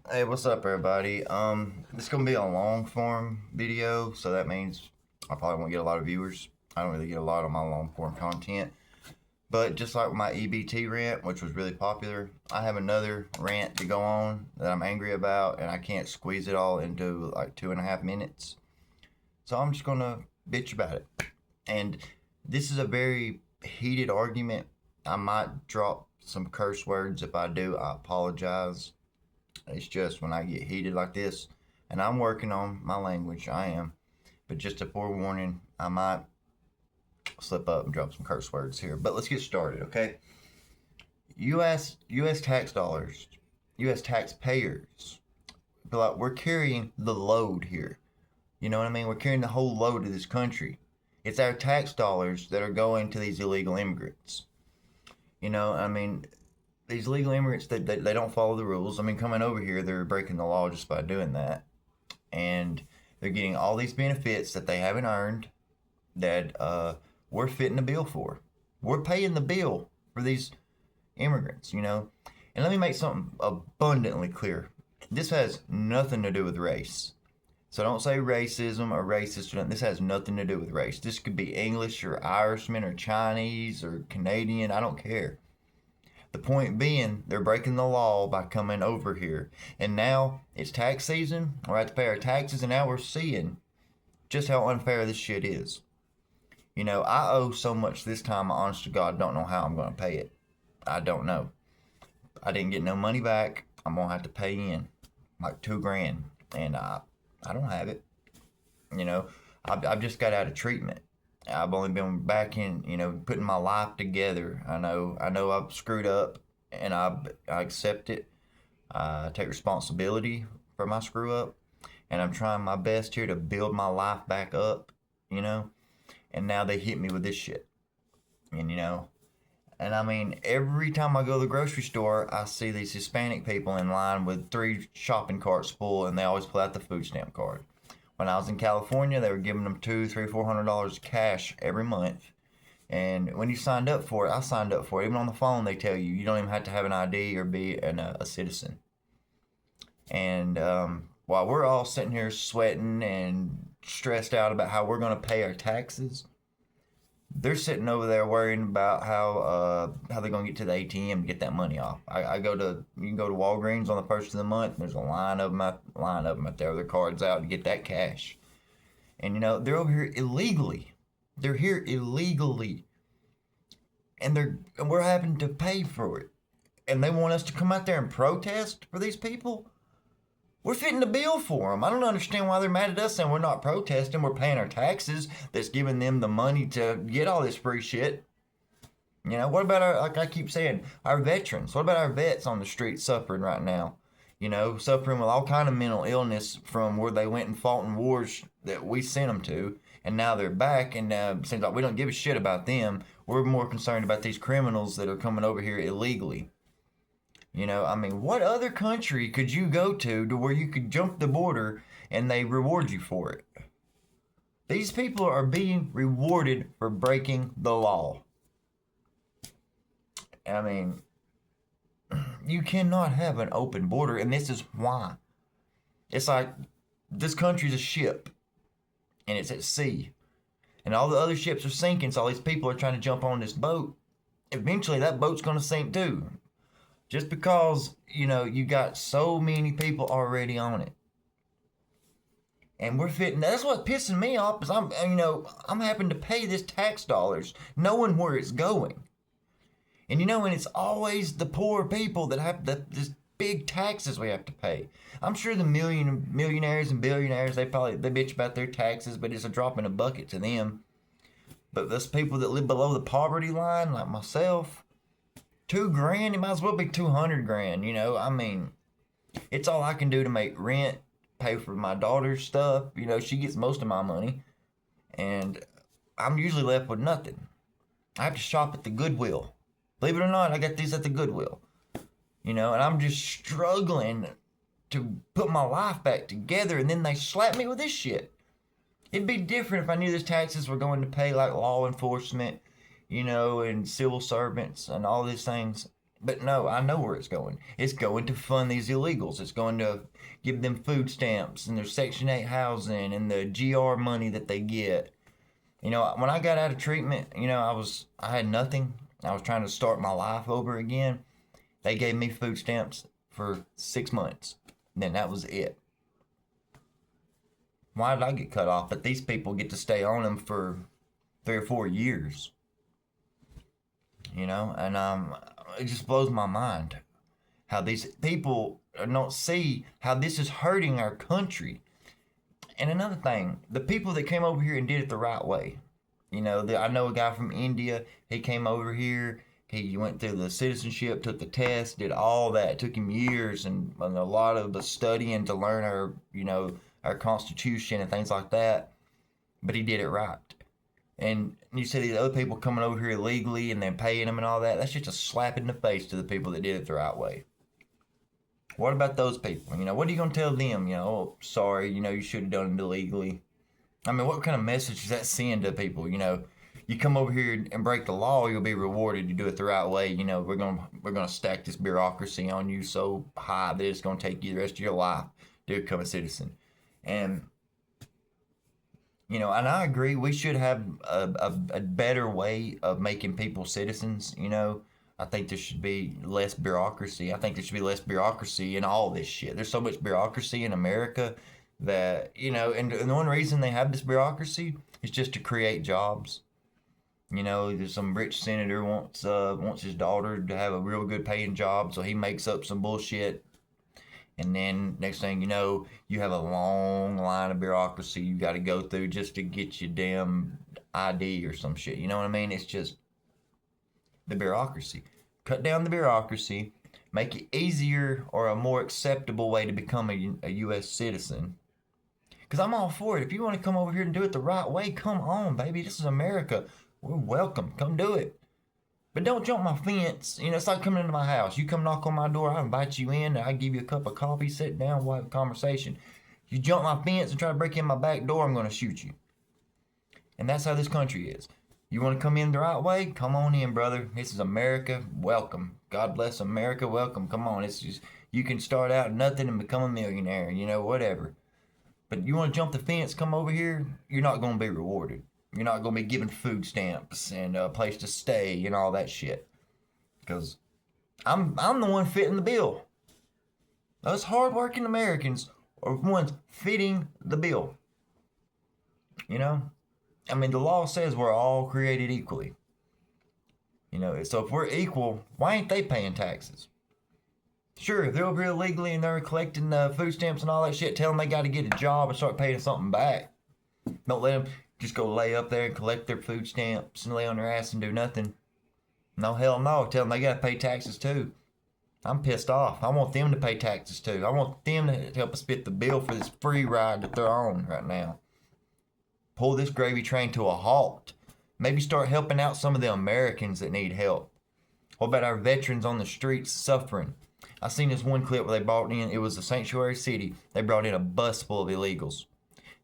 Hey, what's up, everybody? This is gonna be a long form video, so that means I probably won't get a lot of viewers. I don't really get a lot of my long form content, but just like my EBT rant, which was really popular, I have another rant to go on that I'm angry about, and I can't squeeze it all into like 2.5 minutes. So I'm just gonna bitch about it. And this is a very heated argument. I might drop some curse words. If I do, I apologize. It's just when I get heated like this, and I'm working on my language, I am. But just a forewarning, I might slip up and drop some curse words here. But let's get started, okay? U.S. tax dollars, U.S. taxpayers, feel like we're carrying the load here. You know what I mean? We're carrying the whole load of this country. It's our tax dollars that are going to these illegal immigrants. These legal immigrants, they don't follow the rules. I mean, coming over here, they're breaking the law just by doing that. And they're getting all these benefits that they haven't earned that we're fitting the bill for. We're paying the bill for these immigrants. And let me make something abundantly clear. This has nothing to do with race. So don't say racism or racist. This has nothing to do with race. This could be English or Irishman or Chinese or Canadian. I don't care. The point being, they're breaking the law by coming over here. And now it's tax season. We have to pay our taxes, and now we're seeing just how unfair this shit is. I owe so much this time, I honest to God don't know how I'm going to pay it. I don't know. I didn't get no money back. I'm going to have to pay in like $2,000. And I don't have it. I've just got out of treatment. I've only been back in, putting my life together. I know I've screwed up, and I accept it. I take responsibility for my screw up, and I'm trying my best here to build my life back up, and now they hit me with this shit. And I mean, every time I go to the grocery store, I see these Hispanic people in line with 3 shopping carts full, and they always pull out the food stamp card. When I was in California, they were giving them $200, $300, $400 cash every month. And when you signed up for it, I signed up for it. Even on the phone, they tell you don't even have to have an ID or be a citizen. And while we're all sitting here sweating and stressed out about how we're going to pay our taxes, they're sitting over there worrying about how they're going to get to the ATM to get that money off. You can go to Walgreens on the first of the month, and there's a line of them out there with their cards out to get that cash. And they're over here illegally. They're here illegally, and we're having to pay for it. And they want us to come out there and protest for these people. We're fitting the bill for them. I don't understand why they're mad at us saying we're not protesting. We're paying our taxes. That's giving them the money to get all this free shit. What about like I keep saying, our veterans? What about our vets on the street suffering right now? Suffering with all kind of mental illness from where they went and fought in wars that we sent them to. And now they're back, and it seems like we don't give a shit about them. We're more concerned about these criminals that are coming over here illegally. What other country could you go to where you could jump the border and they reward you for it? These people are being rewarded for breaking the law. You cannot have an open border, and this is why. It's like this country's a ship, and it's at sea, and all the other ships are sinking, so all these people are trying to jump on this boat. Eventually, that boat's going to sink too. Just because, you got so many people already on it. And we're fitting, that's what's pissing me off, is I'm having to pay this tax dollars, knowing where it's going. And and it's always the poor people that have this big taxes we have to pay. I'm sure the millionaires and billionaires, they bitch about their taxes, but it's a drop in a bucket to them. But those people that live below the poverty line, like myself, $2,000, it might as well be $200,000. It's all I can do to make rent, pay for my daughter's stuff. She gets most of my money, and I'm usually left with nothing. I have to shop at the Goodwill. Believe it or not, I got these at the Goodwill. And I'm just struggling to put my life back together, and then they slap me with this shit. It'd be different if I knew these taxes were going to pay like law enforcement, and civil servants and all these things. But no, I know where it's going. It's going to fund these illegals. It's going to give them food stamps and their Section 8 housing and the GR money that they get. You know, when I got out of treatment, you know, I had nothing. I was trying to start my life over again. They gave me food stamps for 6 months. Then that was it. Why did I get cut off? But these people get to stay on them for 3 or 4 years. You know, and it just blows my mind how these people don't see how this is hurting our country. And another thing, the people that came over here and did it the right way. You know, I know a guy from India. He came over here. He went through the citizenship, took the test, did all that. It took him years and a lot of the studying to learn our, you know, our Constitution and things like that. But he did it right. And you see these other people coming over here illegally and then paying them and all that. That's just a slap in the face to the people that did it the right way. What about those people? You know, what are you going to tell them? You know, oh, sorry, you know, you should have done it illegally. I mean, what kind of message does that send to people? You know, you come over here and break the law, you'll be rewarded. You do it the right way. You know, we're gonna stack this bureaucracy on you so high that it's gonna take you the rest of your life to become a citizen. And you know, and I agree, we should have a better way of making people citizens. You know, I think there should be less bureaucracy. I think there should be less bureaucracy in all this shit. There's so much bureaucracy in America that, you know, and the one reason they have this bureaucracy is just to create jobs. You know, there's some rich senator wants his daughter to have a real good paying job, so he makes up some bullshit. And then next thing you know, you have a long line of bureaucracy you got to go through just to get your damn ID or some shit. You know what I mean? It's just the bureaucracy. Cut down the bureaucracy, make it easier or a more acceptable way to become a U.S. citizen. Because I'm all for it. If you want to come over here and do it the right way, come on, baby. This is America. We're welcome. Come do it. But don't jump my fence. You know, it's like coming into my house. You come knock on my door, I invite you in, I give you a cup of coffee, sit down, we'll have a conversation. You jump my fence and try to break in my back door, I'm going to shoot you. And that's how this country is. You want to come in the right way? Come on in, brother. This is America. Welcome. God bless America. Welcome. Come on. It's just, you can start out nothing and become a millionaire, you know, whatever. But you want to jump the fence, come over here, you're not going to be rewarded. You're not going to be given food stamps and a place to stay and all that shit. Because I'm the one fitting the bill. Us hardworking Americans are the ones fitting the bill. You know? I mean, the law says we're all created equally. You know, so if we're equal, why ain't they paying taxes? Sure, if they're over here illegally and they're collecting food stamps and all that shit, tell them they got to get a job and start paying something back. Don't let them just go lay up there and collect their food stamps and lay on their ass and do nothing. No, hell no. Tell them they got to pay taxes too. I'm pissed off. I want them to pay taxes too. I want them to help us fit the bill for this free ride that they're on right now. Pull this gravy train to a halt. Maybe start helping out some of the Americans that need help. What about our veterans on the streets suffering? I seen this one clip where they brought in, it was a sanctuary city. They brought in a bus full of illegals.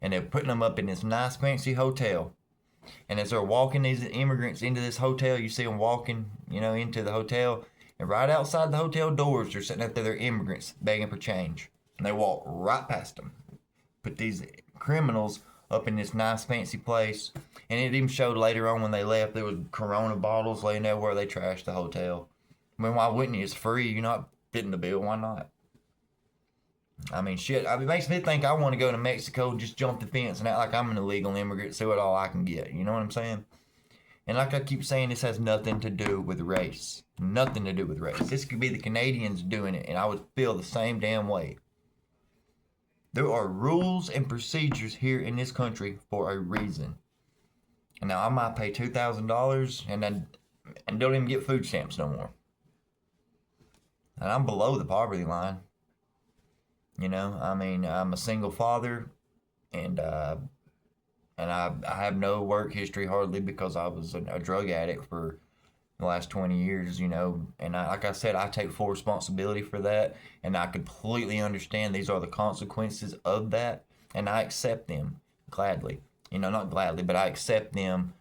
And they're putting them up in this nice fancy hotel. And as they're walking these immigrants into this hotel, you see them walking, you know, into the hotel. And right outside the hotel doors, they're sitting up there, they're immigrants begging for change. And they walk right past them. Put these criminals up in this nice fancy place. And it even showed later on when they left, there was Corona bottles laying there where they trashed the hotel. I mean, why wouldn't you? It's free. You're not fitting the bill. Why not? I mean, shit, it makes me think I want to go to Mexico, just jump the fence and act like I'm an illegal immigrant, see what all I can get. You know what I'm saying? And like I keep saying, this has nothing to do with race. Nothing to do with race. This could be the Canadians doing it, and I would feel the same damn way. There are rules and procedures here in this country for a reason. And now I might pay $2,000 and don't even get food stamps no more. And I'm below the poverty line. You know, I mean, I'm a single father, and I have no work history hardly because I was a drug addict for the last 20 years, you know. And like I said, I take full responsibility for that, and I completely understand these are the consequences of that, and I accept them gladly. You know, not gladly, but I accept them,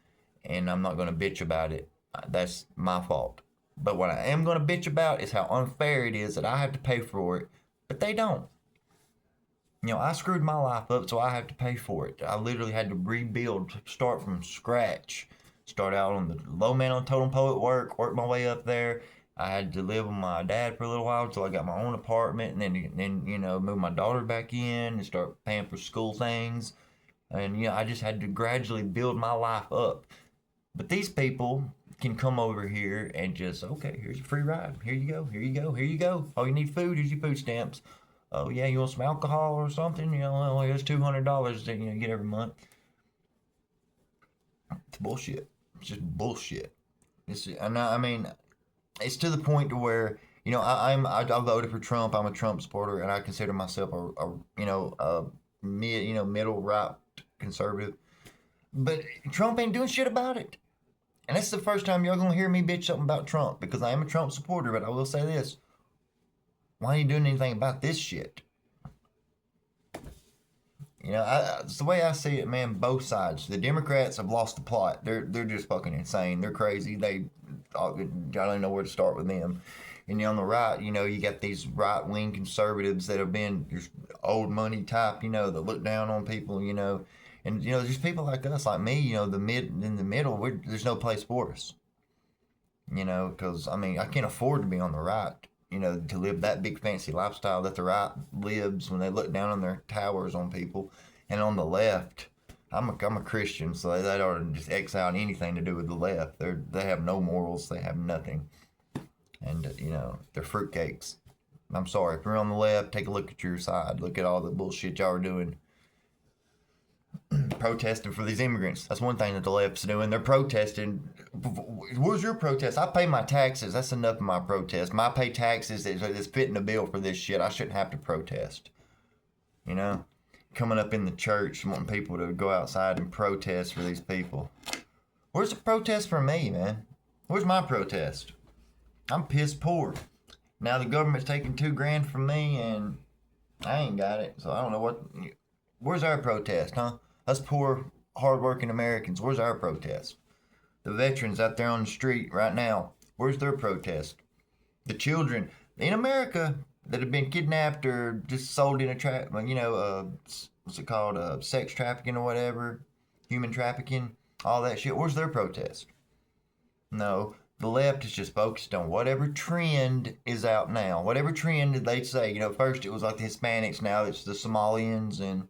and I'm not going to bitch about it. That's my fault. But what I am going to bitch about is how unfair it is that I have to pay for it, but they don't. I screwed my life up, so I have to pay for it. I literally had to rebuild, start from scratch. Start out on the low man on totem pole at work my way up there. I had to live with my dad for a little while until I got my own apartment, and then move my daughter back in and start paying for school things. And I just had to gradually build my life up. But these people can come over here and just, okay, here's a free ride. Here you go, here you go, here you go. Oh, you need food, here's your food stamps. Oh yeah, you want some alcohol or something? Well, here's $200 that you get every month. It's bullshit. It's just bullshit. It's to the point to where I voted for Trump. I'm a Trump supporter, and I consider myself a middle right conservative. But Trump ain't doing shit about it. And that's the first time y'all gonna hear me bitch something about Trump, because I am a Trump supporter. But I will say this: why ain't you doing anything about this shit? It's the way I see it, man. Both sides. The Democrats have lost the plot. They're just fucking insane. They're crazy. I don't even know where to start with them. And on the right, you got these right wing conservatives that have been just old money type, that look down on people, and there's people like us, like me, in the middle. There's no place for us, because I can't afford to be on the right. To live that big fancy lifestyle that the right lives when they look down on their towers on people. And on the left, I'm a Christian, so they ought to just X out anything to do with the left. They have no morals, they have nothing. And, they're fruitcakes. I'm sorry, if you're on the left, take a look at your side. Look at all the bullshit y'all are doing. Protesting for these immigrants. That's one thing that the left's doing. They're protesting. Where's your protest? I pay my taxes. That's enough of my protest. My pay taxes is fitting the bill for this shit. I shouldn't have to protest. Coming up in the church, wanting people to go outside and protest for these people. Where's the protest for me, man? Where's my protest? I'm pissed poor. Now the government's taking $2,000 from me, and I ain't got it. So I don't know what. Where's our protest, huh? Us poor, hard-working Americans, where's our protest? The veterans out there on the street right now, where's their protest? The children in America that have been kidnapped or just sold in a what's it called, sex trafficking or whatever, human trafficking, all that shit, where's their protest? No, the left is just focused on whatever trend is out now. Whatever trend did they say, first it was like the Hispanics, now it's the Somalians, and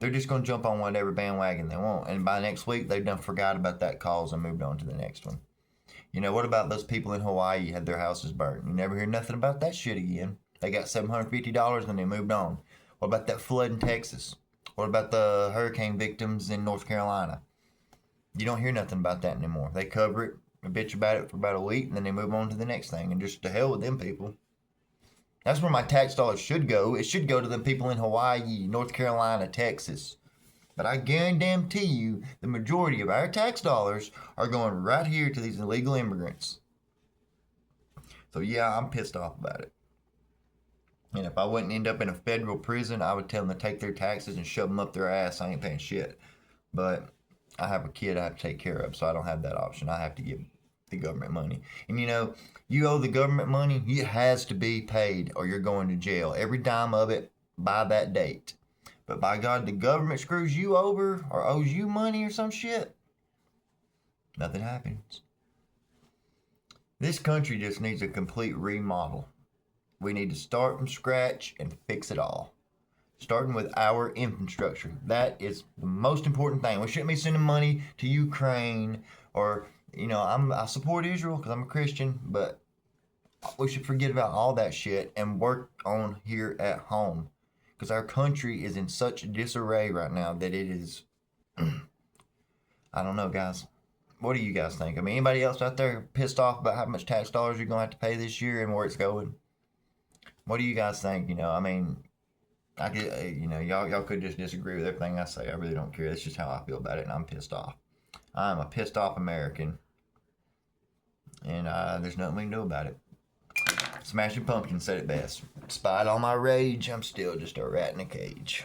they're just going to jump on whatever bandwagon they want. And by next week, they've done forgot about that cause and moved on to the next one. What about those people in Hawaii who had their houses burned? You never hear nothing about that shit again. They got $750 and they moved on. What about that flood in Texas? What about the hurricane victims in North Carolina? You don't hear nothing about that anymore. They cover it, bitch about it for about a week, and then they move on to the next thing. And just to hell with them people. That's where my tax dollars should go. It should go to the people in Hawaii, North Carolina, Texas. But I guarantee you, the majority of our tax dollars are going right here to these illegal immigrants. So yeah, I'm pissed off about it. And if I wouldn't end up in a federal prison, I would tell them to take their taxes and shove them up their ass. I ain't paying shit. But I have a kid I have to take care of, so I don't have that option. I have to give the government money. And you owe the government money, it has to be paid or you're going to jail. Every dime of it by that date. But by God, the government screws you over or owes you money or some shit, nothing happens. This country just needs a complete remodel. We need to start from scratch and fix it all. Starting with our infrastructure. That is the most important thing. We shouldn't be sending money to Ukraine or I support Israel because I'm a Christian, but we should forget about all that shit and work on here at home, because our country is in such disarray right now that it is. I don't know, guys. What do you guys think? Anybody else out there pissed off about how much tax dollars you're gonna have to pay this year and where it's going? What do you guys think? I could, y'all could just disagree with everything I say. I really don't care. That's just how I feel about it, and I'm pissed off. I'm a pissed off American, and there's nothing we can do about it. Smashing Pumpkins said it best. Despite all my rage, I'm still just a rat in a cage.